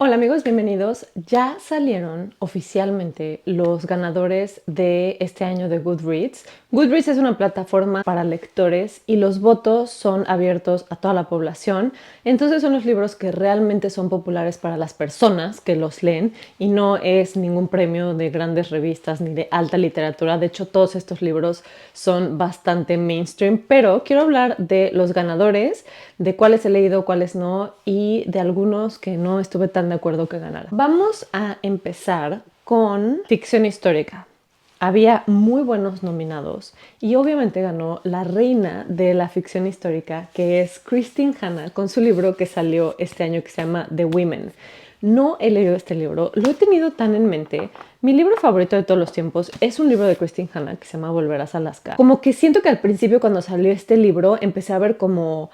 Hola amigos, bienvenidos. Ya salieron oficialmente los ganadores de este año de Goodreads. Goodreads es una plataforma para lectores y los votos son abiertos a toda la población. Entonces son los libros que realmente son populares para las personas que los leen y no es ningún premio de grandes revistas ni de alta literatura. De hecho, todos estos libros son bastante mainstream, pero quiero hablar de los ganadores, de cuáles he leído, cuáles no y de algunos que no estuve tan de acuerdo que ganaran. Vamos a empezar con ficción histórica. Había muy buenos nominados y obviamente ganó la reina de la ficción histórica, que es Christine Hanna, con su libro que salió este año que se llama The Women. No he leído este libro, lo he tenido tan en mente. Mi libro favorito de todos los tiempos es un libro de Christine Hanna que se llama Volverás a Alaska. Como que siento que al principio cuando salió este libro empecé a ver como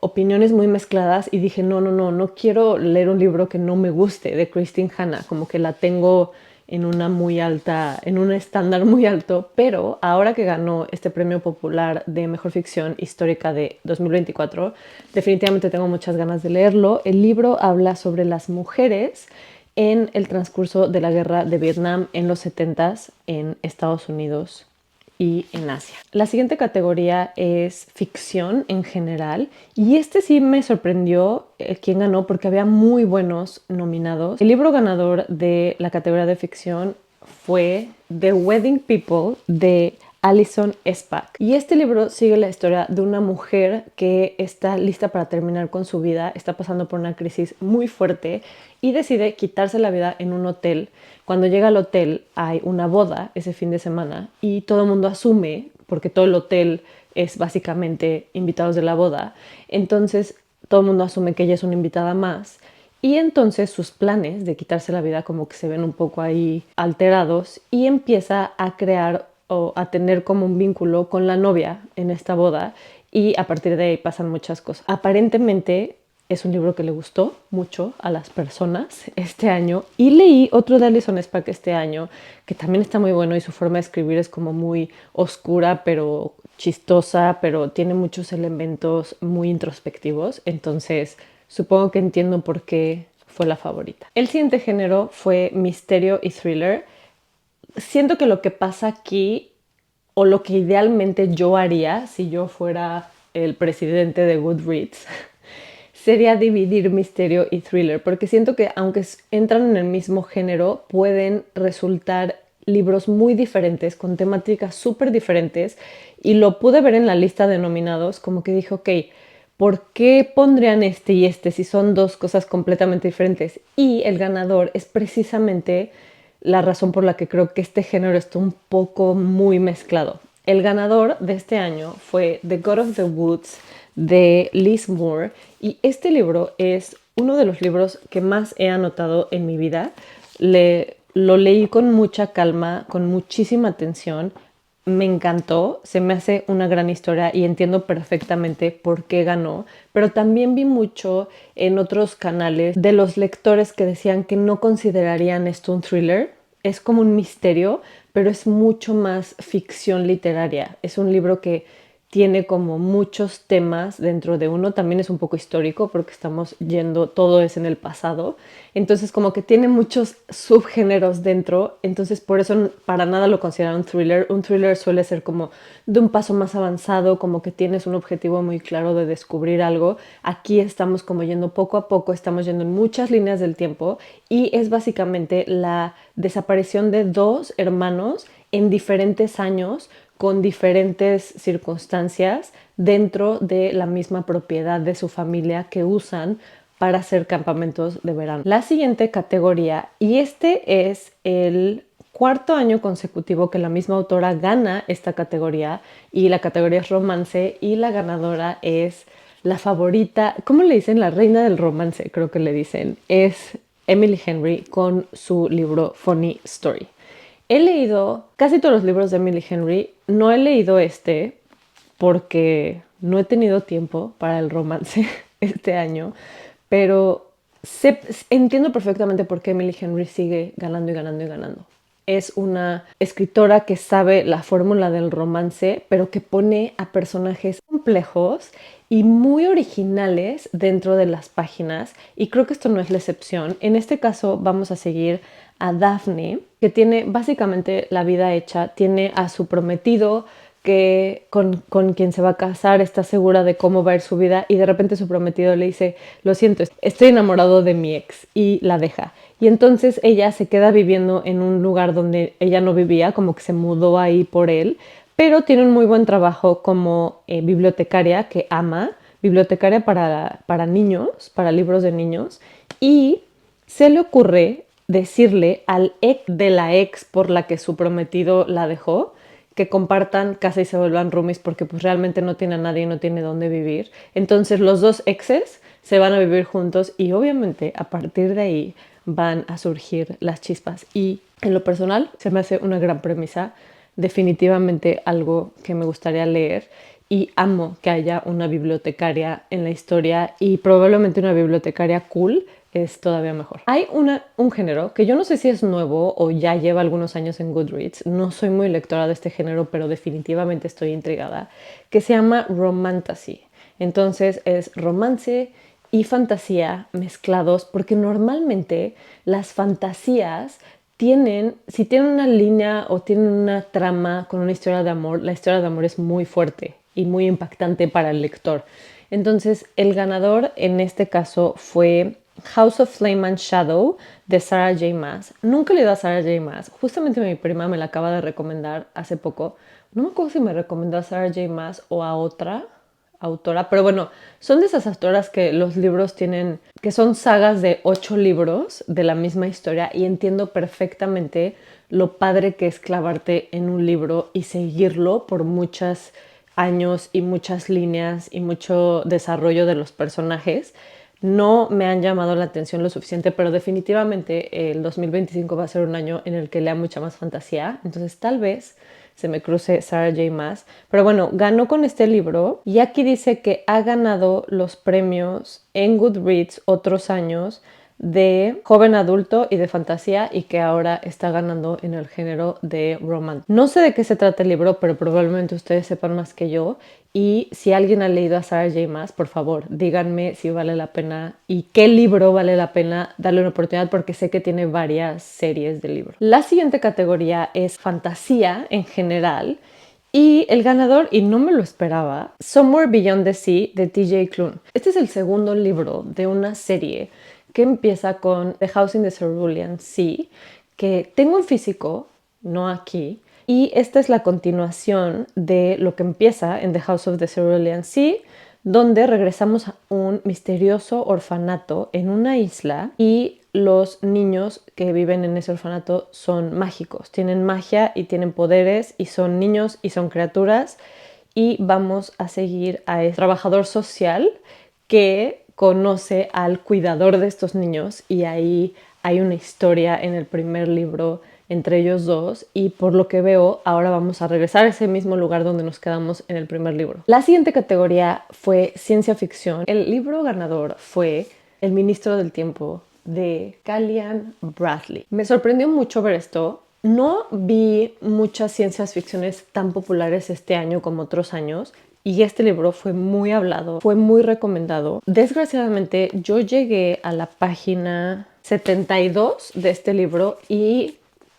opiniones muy mezcladas y dije, no quiero leer un libro que no me guste de Christine Hanna, como que la tengo en una muy alta, en un estándar muy alto, pero ahora que ganó este premio popular de Mejor Ficción Histórica de 2024, definitivamente tengo muchas ganas de leerlo. El libro habla sobre las mujeres en el transcurso de la guerra de Vietnam en los 70s en Estados Unidos y en Asia. La siguiente categoría es ficción en general y este sí me sorprendió quién ganó porque había muy buenos nominados. El libro ganador de la categoría de ficción fue The Wedding People de Alison Espach. Y este libro sigue la historia de una mujer que está lista para terminar con su vida, está pasando por una crisis muy fuerte y decide quitarse la vida en un hotel. Cuando llega al hotel hay una boda ese fin de semana y todo el mundo asume, porque todo el hotel es básicamente invitados de la boda, entonces todo el mundo asume que ella es una invitada más. Y entonces sus planes de quitarse la vida como que se ven un poco ahí alterados y empieza a crear o a tener como un vínculo con la novia en esta boda y a partir de ahí pasan muchas cosas. Aparentemente es un libro que le gustó mucho a las personas este año y leí otro de Alison Espach este año que también está muy bueno y su forma de escribir es como muy oscura pero chistosa, pero tiene muchos elementos muy introspectivos, entonces supongo que entiendo por qué fue la favorita. El siguiente género fue misterio y thriller. Siento que lo que pasa aquí, o lo que idealmente yo haría si yo fuera el presidente de Goodreads, sería dividir misterio y thriller, porque siento que aunque entran en el mismo género, pueden resultar libros muy diferentes, con temáticas súper diferentes, y lo pude ver en la lista de nominados, como que dije, ok, ¿por qué pondrían este y este si son dos cosas completamente diferentes? Y el ganador es precisamente la razón por la que creo que este género está un poco muy mezclado. El ganador de este año fue The God of the Woods de Liz Moore y este libro es uno de los libros que más he anotado en mi vida. Lo leí con mucha calma, con muchísima atención. Me encantó, se me hace una gran historia y entiendo perfectamente por qué ganó, pero también vi mucho en otros canales de los lectores que decían que no considerarían esto un thriller. Es como un misterio, pero es mucho más ficción literaria. Es un libro que tiene como muchos temas dentro de uno, también es un poco histórico porque estamos yendo, todo es en el pasado, entonces como que tiene muchos subgéneros dentro, entonces por eso para nada lo considero un thriller suele ser como de un paso más avanzado, como que tienes un objetivo muy claro de descubrir algo, aquí estamos como yendo poco a poco, estamos yendo en muchas líneas del tiempo y es básicamente la desaparición de dos hermanos en diferentes años con diferentes circunstancias dentro de la misma propiedad de su familia que usan para hacer campamentos de verano. La siguiente categoría, y este es el cuarto año consecutivo que la misma autora gana esta categoría, y la categoría es romance, y la ganadora es la favorita, ¿cómo le dicen? La reina del romance, creo que le dicen, es Emily Henry con su libro Funny Story. He leído casi todos los libros de Emily Henry. No he leído este porque no he tenido tiempo para el romance este año, pero entiendo perfectamente por qué Emily Henry sigue ganando y ganando y ganando. Es una escritora que sabe la fórmula del romance, pero que pone a personajes complejos y muy originales dentro de las páginas, y creo que esto no es la excepción. En este caso vamos a seguir a Daphne, que tiene básicamente la vida hecha, tiene a su prometido que con quien se va a casar, está segura de cómo va a ir su vida, y de repente su prometido le dice, lo siento, estoy enamorado de mi ex, y la deja. Y entonces ella se queda viviendo en un lugar donde ella no vivía, como que se mudó ahí por él, pero tiene un muy buen trabajo como bibliotecaria que ama, bibliotecaria para niños, para libros de niños, y se le ocurre decirle al ex de la ex por la que su prometido la dejó, que compartan casa y se vuelvan roomies porque pues realmente no tiene a nadie y no tiene dónde vivir. Entonces los dos exes se van a vivir juntos y obviamente a partir de ahí van a surgir las chispas. Y en lo personal se me hace una gran premisa, definitivamente algo que me gustaría leer, y amo que haya una bibliotecaria en la historia, y probablemente una bibliotecaria cool es todavía mejor. Hay un género que yo no sé si es nuevo o ya lleva algunos años en Goodreads, no soy muy lectora de este género, pero definitivamente estoy intrigada, que se llama Romantasy. Entonces es romance y fantasía mezclados, porque normalmente las fantasías si tienen una línea o tienen una trama con una historia de amor, la historia de amor es muy fuerte y muy impactante para el lector. Entonces, el ganador en este caso fue House of Flame and Shadow de Sarah J. Maas. Nunca he leído a Sarah J. Maas. Justamente mi prima me la acaba de recomendar hace poco. No me acuerdo si me recomendó a Sarah J. Maas o a otra autora, pero bueno, son de esas autoras que los libros tienen, que son sagas de 8 libros de la misma historia, y entiendo perfectamente lo padre que es clavarte en un libro y seguirlo por muchos años y muchas líneas y mucho desarrollo de los personajes. No me han llamado la atención lo suficiente, pero definitivamente el 2025 va a ser un año en el que lea mucha más fantasía, entonces tal vez se me cruce Sarah J. Maas. Pero bueno, ganó con este libro, y aquí dice que ha ganado los premios en Goodreads otros años de joven adulto y de fantasía, y que ahora está ganando en el género de romance. No sé de qué se trata el libro, pero probablemente ustedes sepan más que yo, y si alguien ha leído a Sarah J. Maas, por favor, díganme si vale la pena y qué libro vale la pena darle una oportunidad, porque sé que tiene varias series de libros. La siguiente categoría es fantasía en general, y el ganador, y no me lo esperaba, Somewhere Beyond the Sea de TJ Klune. Este es el segundo libro de una serie que empieza con The House in the Cerulean Sea, que tengo en físico, no aquí, y esta es la continuación de lo que empieza en The House of the Cerulean Sea, donde regresamos a un misterioso orfanato en una isla, y los niños que viven en ese orfanato son mágicos, tienen magia y tienen poderes, y son niños y son criaturas, y vamos a seguir a este trabajador social que conoce al cuidador de estos niños, y ahí hay una historia en el primer libro entre ellos dos, y por lo que veo ahora vamos a regresar a ese mismo lugar donde nos quedamos en el primer libro. La siguiente categoría fue ciencia ficción. El libro ganador fue El Ministro del Tiempo de Callian Bradley. Me sorprendió mucho ver esto. No vi muchas ciencias ficciones tan populares este año como otros años, y este libro fue muy hablado, fue muy recomendado. Desgraciadamente yo llegué a la página 72 de este libro y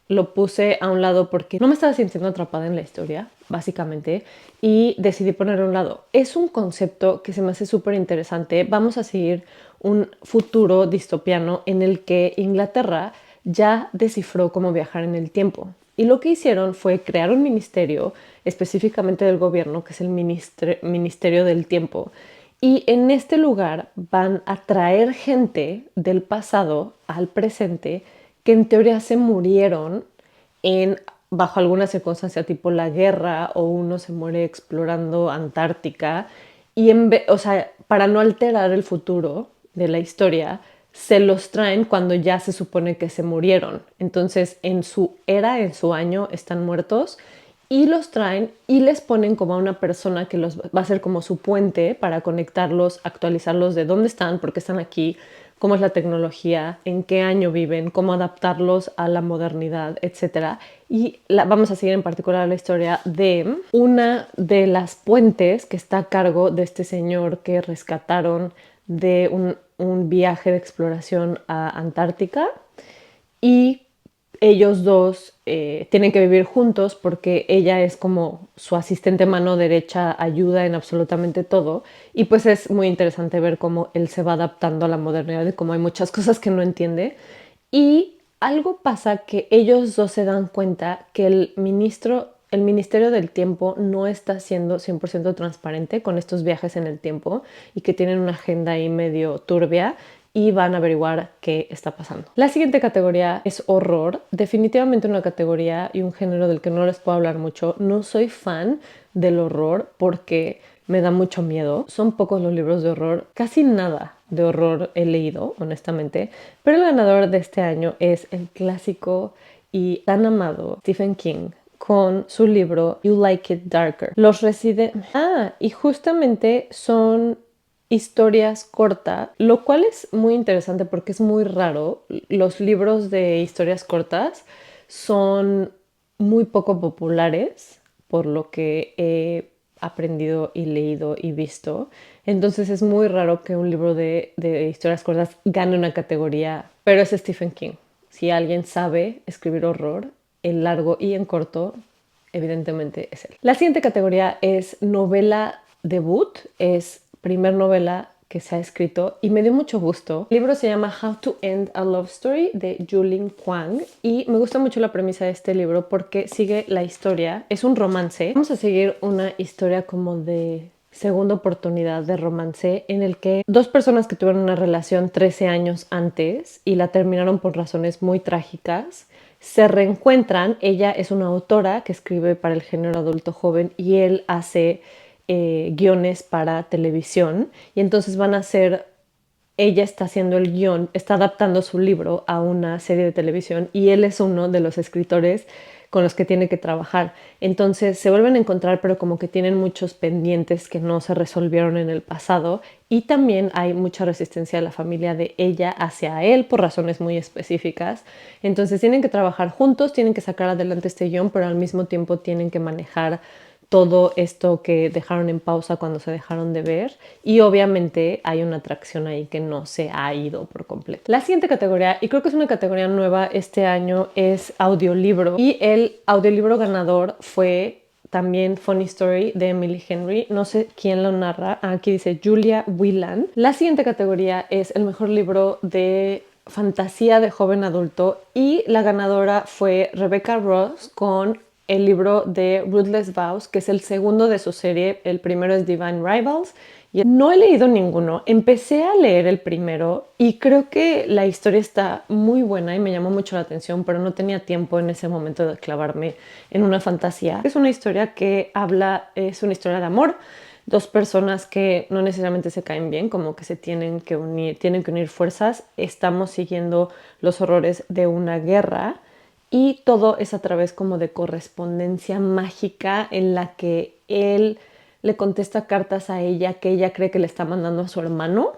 lo puse a un lado porque no me estaba sintiendo atrapada en la historia, básicamente, y decidí ponerlo a un lado. Es un concepto que se me hace súper interesante. Vamos a seguir un futuro distopiano en el que Inglaterra ya descifró cómo viajar en el tiempo. Y lo que hicieron fue crear un ministerio, específicamente del gobierno, que es el Ministerio del Tiempo. Y en este lugar van a traer gente del pasado al presente que en teoría se murieron bajo alguna circunstancia, tipo la guerra, o uno se muere explorando Antártica. Y o sea, para no alterar el futuro de la historia, se los traen cuando ya se supone que se murieron. Entonces, en su era, en su año, están muertos, y los traen y les ponen como a una persona que los va a ser como su puente para conectarlos, actualizarlos de dónde están, por qué están aquí, cómo es la tecnología, en qué año viven, cómo adaptarlos a la modernidad, etcétera. Y vamos a seguir en particular la historia de una de las puentes que está a cargo de este señor que rescataron de un viaje de exploración a Antártica, y ellos dos tienen que vivir juntos porque ella es como su asistente mano derecha, ayuda en absolutamente todo, y pues es muy interesante ver cómo él se va adaptando a la modernidad y cómo hay muchas cosas que no entiende. Y algo pasa que ellos dos se dan cuenta que el Ministerio del Tiempo no está siendo 100% transparente con estos viajes en el tiempo y que tienen una agenda ahí medio turbia, y van a averiguar qué está pasando. La siguiente categoría es horror. Definitivamente una categoría y un género del que no les puedo hablar mucho. No soy fan del horror porque me da mucho miedo. Son pocos los libros de horror. Casi nada de horror he leído, honestamente. Pero el ganador de este año es el clásico y tan amado Stephen King, con su libro You Like It Darker. Y justamente son historias cortas, lo cual es muy interesante porque es muy raro. Los libros de historias cortas son muy poco populares, por lo que he aprendido y leído y visto. Entonces es muy raro que un libro de historias cortas gane una categoría, pero es Stephen King. Si alguien sabe escribir horror en largo y en corto, evidentemente es él. La siguiente categoría es novela debut, es primer novela que se ha escrito y me dio mucho gusto. El libro se llama How to End a Love Story de Julin Kwang y me gusta mucho la premisa de este libro porque sigue la historia, es un romance. Vamos a seguir una historia como de segunda oportunidad de romance en el que dos personas que tuvieron una relación 13 años antes y la terminaron por razones muy trágicas se reencuentran. Ella es una autora que escribe para el género adulto joven y él hace guiones para televisión, y entonces ella está haciendo el guión, está adaptando su libro a una serie de televisión y él es uno de los escritores con los que tiene que trabajar. Entonces se vuelven a encontrar, pero como que tienen muchos pendientes que no se resolvieron en el pasado, y también hay mucha resistencia de la familia de ella hacia él por razones muy específicas. Entonces tienen que trabajar juntos, tienen que sacar adelante este guión, pero al mismo tiempo tienen que manejar todo esto que dejaron en pausa cuando se dejaron de ver, y obviamente hay una atracción ahí que no se ha ido por completo. La siguiente categoría, y creo que es una categoría nueva este año, es audiolibro, y el audiolibro ganador fue también Funny Story de Emily Henry. No sé quién lo narra. Aquí dice Julia Whelan. La siguiente categoría es el mejor libro de fantasía de joven adulto y la ganadora fue Rebecca Ross con el libro de Ruthless Vows, que es el segundo de su serie. El primero es Divine Rivals. Y no he leído ninguno. Empecé a leer el primero y creo que la historia está muy buena y me llamó mucho la atención, pero no tenía tiempo en ese momento de clavarme en una fantasía. Es una historia que es una historia de amor. Dos personas que no necesariamente se caen bien, como que se tienen que unir fuerzas. Estamos siguiendo los horrores de una guerra y todo es a través como de correspondencia mágica en la que él le contesta cartas a ella que ella cree que le está mandando a su hermano.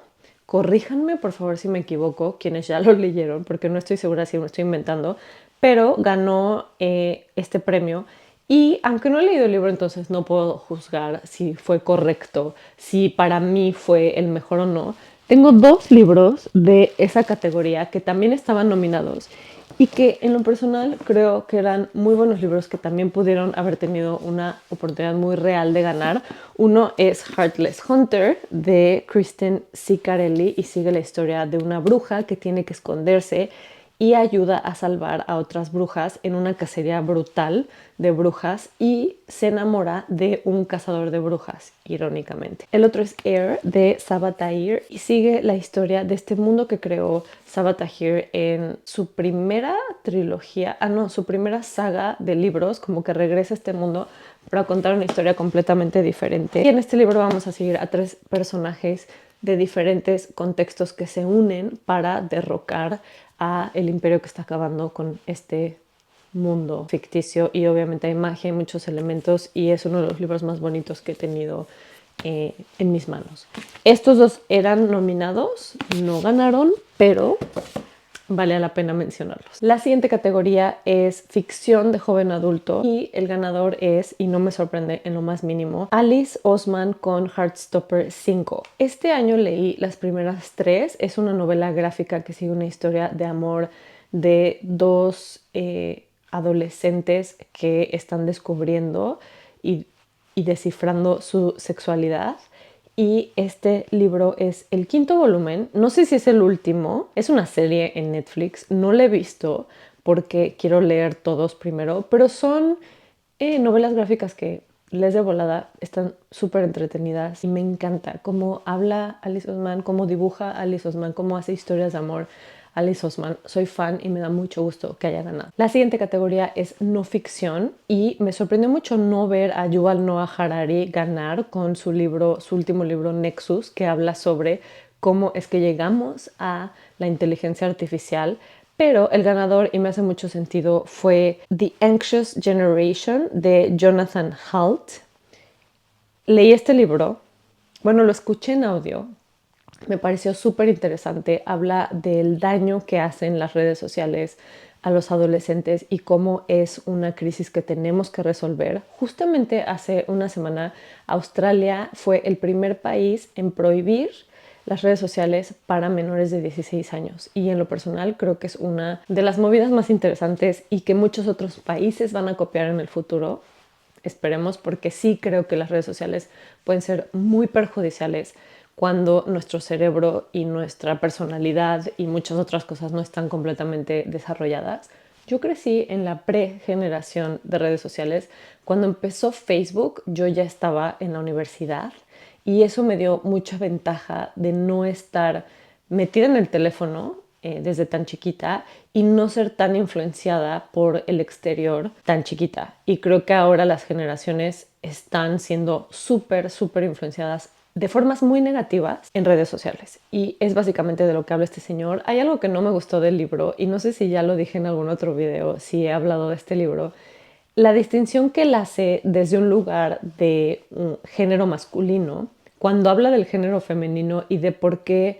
Corríjanme, por favor, si me equivoco, quienes ya lo leyeron, porque no estoy segura si me estoy inventando, pero ganó este premio. Y aunque no he leído el libro, entonces no puedo juzgar si fue correcto, si para mí fue el mejor o no. Tengo dos libros de esa categoría que también estaban nominados y que en lo personal creo que eran muy buenos libros que también pudieron haber tenido una oportunidad muy real de ganar. Uno es Heartless Hunter de Kristen Ciccarelli y sigue la historia de una bruja que tiene que esconderse y ayuda a salvar a otras brujas en una cacería brutal de brujas y se enamora de un cazador de brujas, irónicamente. El otro es Air de Sabaa Tahir y sigue la historia de este mundo que creó Sabaa Tahir en su primera trilogía, su primera saga de libros, como que regresa a este mundo para contar una historia completamente diferente. Y en este libro vamos a seguir a tres personajes de diferentes contextos que se unen para derrocar a el imperio que está acabando con este mundo ficticio y obviamente hay magia y muchos elementos y es uno de los libros más bonitos que he tenido en mis manos. Estos dos eran nominados, no ganaron, pero vale la pena mencionarlos. La siguiente categoría es ficción de joven adulto y el ganador es, y no me sorprende en lo más mínimo, Alice Oseman con Heartstopper 5. Este año leí las primeras 3. Es una novela gráfica que sigue una historia de amor de dos adolescentes que están descubriendo y descifrando su sexualidad. Y este libro es el 5º volumen, no sé si es el último, es una serie en Netflix, no la he visto porque quiero leer todos primero, pero son novelas gráficas que les de volada, están súper entretenidas y me encanta cómo habla Alice Oseman, cómo dibuja Alice Oseman, cómo hace historias de amor Alice Oseman. Soy fan y me da mucho gusto que haya ganado. La siguiente categoría es no ficción y me sorprendió mucho no ver a Yuval Noah Harari ganar con su último libro Nexus, que habla sobre cómo es que llegamos a la inteligencia artificial. Pero el ganador, y me hace mucho sentido, fue The Anxious Generation de Jonathan Haidt. Leí este libro, bueno, lo escuché en audio, me pareció súper interesante. Habla del daño que hacen las redes sociales a los adolescentes y cómo es una crisis que tenemos que resolver. Justamente hace una semana, Australia fue el primer país en prohibir las redes sociales para menores de 16 años. Y en lo personal creo que es una de las movidas más interesantes y que muchos otros países van a copiar en el futuro. Esperemos, porque sí creo que las redes sociales pueden ser muy perjudiciales cuando nuestro cerebro y nuestra personalidad y muchas otras cosas no están completamente desarrolladas. Yo crecí en la pregeneración de redes sociales. Cuando empezó Facebook, yo ya estaba en la universidad y eso me dio mucha ventaja de no estar metida en el teléfono desde tan chiquita y no ser tan influenciada por el exterior tan chiquita. Y creo que ahora las generaciones están siendo súper influenciadas de formas muy negativas en redes sociales. Y es básicamente de lo que habla este señor. Hay algo que no me gustó del libro y no sé si ya lo dije en algún otro video, si he hablado de este libro. La distinción que él hace desde un lugar de un género masculino, cuando habla del género femenino y de por qué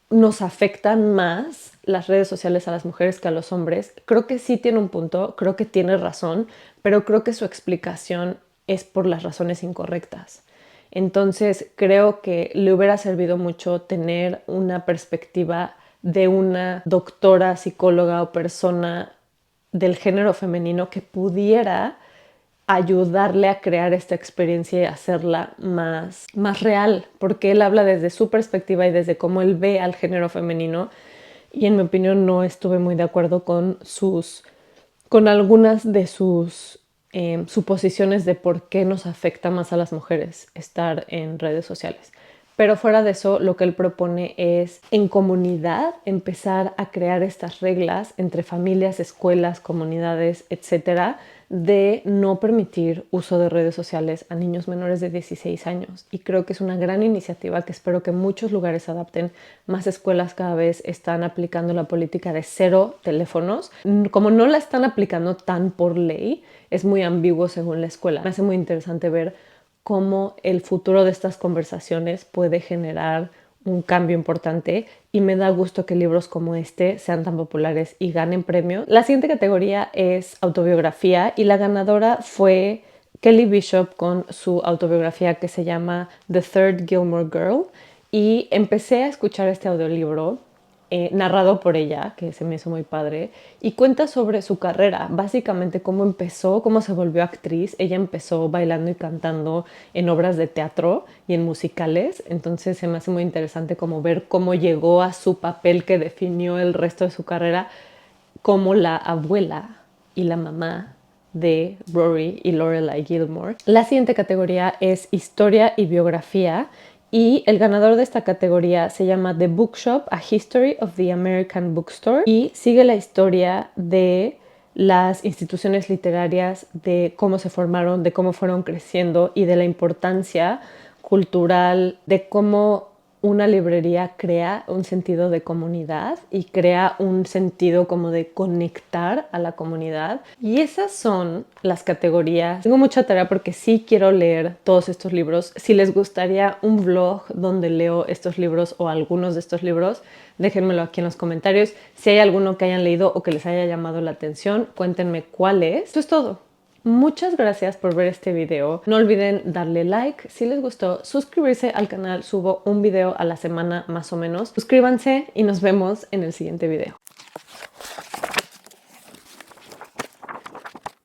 nos afectan más las redes sociales a las mujeres que a los hombres, creo que sí tiene un punto, creo que tiene razón, pero creo que su explicación es por las razones incorrectas. Entonces creo que le hubiera servido mucho tener una perspectiva de una doctora, psicóloga o persona del género femenino que pudiera ayudarle a crear esta experiencia y hacerla más real, porque él habla desde su perspectiva y desde cómo él ve al género femenino, y en mi opinión no estuve muy de acuerdo con algunas de sus suposiciones de por qué nos afecta más a las mujeres estar en redes sociales. Pero fuera de eso, lo que él propone es en comunidad empezar a crear estas reglas entre familias, escuelas, comunidades, etcétera, de no permitir uso de redes sociales a niños menores de 16 años. Y creo que es una gran iniciativa que espero que muchos lugares adapten. Más escuelas cada vez están aplicando la política de 0 teléfonos. Como no la están aplicando tan por ley, es muy ambiguo según la escuela. Me hace muy interesante ver cómo el futuro de estas conversaciones puede generar un cambio importante y me da gusto que libros como este sean tan populares y ganen premios. La siguiente categoría es autobiografía y la ganadora fue Kelly Bishop con su autobiografía que se llama The Third Gilmore Girl, y empecé a escuchar este audiolibro narrado por ella, que se me hizo muy padre, y cuenta sobre su carrera, básicamente cómo empezó, cómo se volvió actriz. Ella empezó bailando y cantando en obras de teatro y en musicales, entonces se me hace muy interesante como ver cómo llegó a su papel que definió el resto de su carrera como la abuela y la mamá de Rory y Lorelai Gilmore. La siguiente categoría es historia y biografía, y el ganador de esta categoría se llama The Bookshop, A History of the American Bookstore, y sigue la historia de las instituciones literarias, de cómo se formaron, de cómo fueron creciendo y de la importancia cultural, de cómo una librería crea un sentido de comunidad y crea un sentido como de conectar a la comunidad. Y esas son las categorías. Tengo mucha tarea porque sí quiero leer todos estos libros. Si les gustaría un vlog donde leo estos libros o algunos de estos libros, déjenmelo aquí en los comentarios. Si hay alguno que hayan leído o que les haya llamado la atención, cuéntenme cuál es. Esto es todo. Muchas gracias por ver este video. No olviden darle like si les gustó, suscribirse al canal. Subo un video a la semana más o menos. Suscríbanse y nos vemos en el siguiente video.